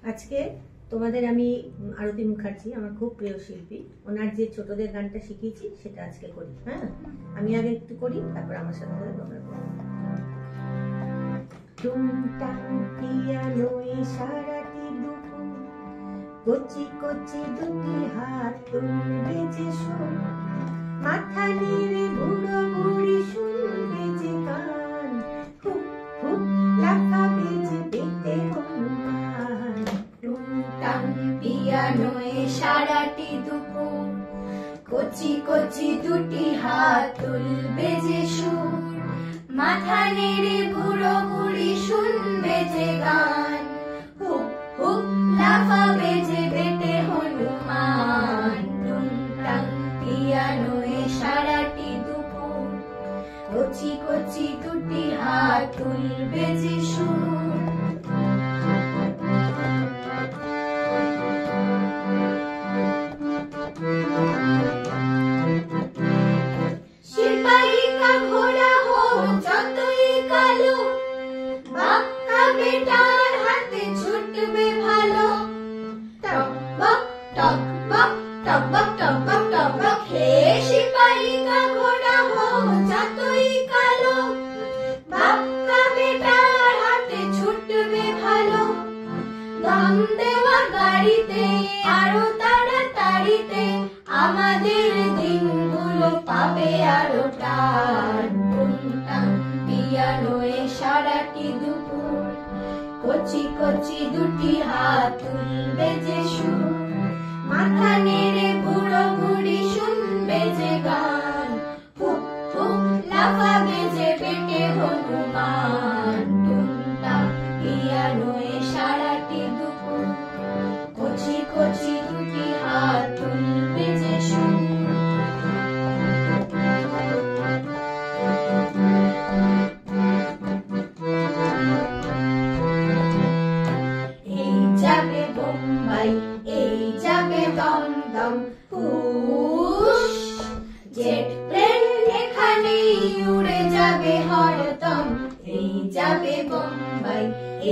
আজকে তোমাদের আমি আরতি মুখার্জি, আমার খুব প্রিয় শিল্পী, ওনার যে ছোটদের গানটা শিখিয়েছি সেটা আজকে করি। হ্যাঁ, আমি আগে একটু করি, তারপর আমার সাথে সাথে তোমরা করো। টুংটাং পিয়ানোয় সারাটি দুপুর, কচি কচি দুটি হাত তুলবে যে সুর, মাথা নেড়ে বুড়ো বুড়ি শুনবে যে গান, হুপ হুপ লাফাবে যে পেটে হনুমান। টুংটাং পিয়ানোয় সারাটি দুপুর, কচি কচি দুটি হাত তুলবে যে সুর, মাথা নেড়ে বুড়ো বুড়ি শুনবে যে গান, হুপ হুপ লাফাবে যে বেটে হনুমান। টুংটাং পিয়ানোয় সারাটি দুপুর, কচি কচি দুটি হাত তুলবে যে সুর। সিপাহিকা ঘোড়া হোক যতই কালো, বাক্কা বেটার হাতে ছুটবে ভালো। টক বক টক বক টক বক টক বক টক বক, হে সিপাহিকা ঘোড়া হোক যতই কালো, বাক্কা বেটার হাতে ছুটবে ভালো। দম দেওয়া গাড়িতে আরো তাড়াতাড়িতে, আমাদের দিনগুলো পাবে আরো টান। টুংটাং পিয়ানোয় সারাটি দুপুর, কচি কচি দুটি হাত তুলবে যে সুর, মাথা নেড়ে বুড়ো বুড়ি শুনবে যে গান, হুপ হুপ লাফাবে যে বেটে হনুমান। টুংটাং পিয়ানোয় সারাটি দুপুর, কচি কচি দুটি হাত তুলবে যে সুর। এই যাবে বোম্বাই, এই যাবে দমদম, হুশ জেট প্লেন এখানেই উড়ে যাবে হরদম। এই যাবে বোম্বাই,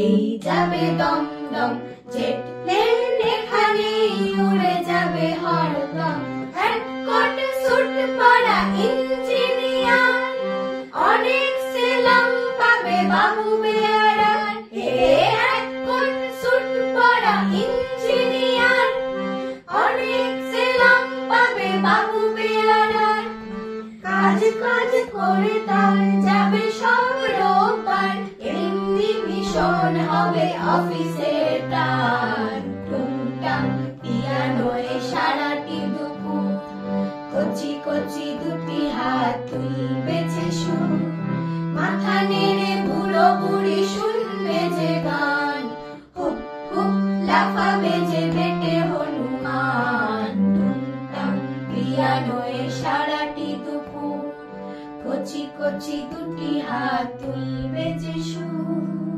এই যাবে দমদম, জেট প্লেন এখানেই উড়ে যাবে হরদম। হ্যাট কোট স্যুট পরা ইঞ্জিনিয়ার, অনেক সেলাম পাবে বাবু বেয়ারার। হে হ্যাট কোট স্যুট পরা ইঞ্জিনিয়ার, অনেক সেলাম পাবে বাবু বেয়ারার। কাজ কাজ করে তার যাবে সব রোববার, এমনি ভীষণ হবে অফিসের টান। টুংটাং পিয়ানোয় সারাটি দুপুর, কচি কচি দুটি হাত তুলবে যে সুর, মাথা নেড়ে বুড়ো বুড়ি শুনবে যে গান, হুপ হুপ লাফাবে যে বেটে হনুমান। টুংটাং পিয়ানোয় সারাটি দুপুর, কচি কচি দুটি হাত তুলবে যে সুর।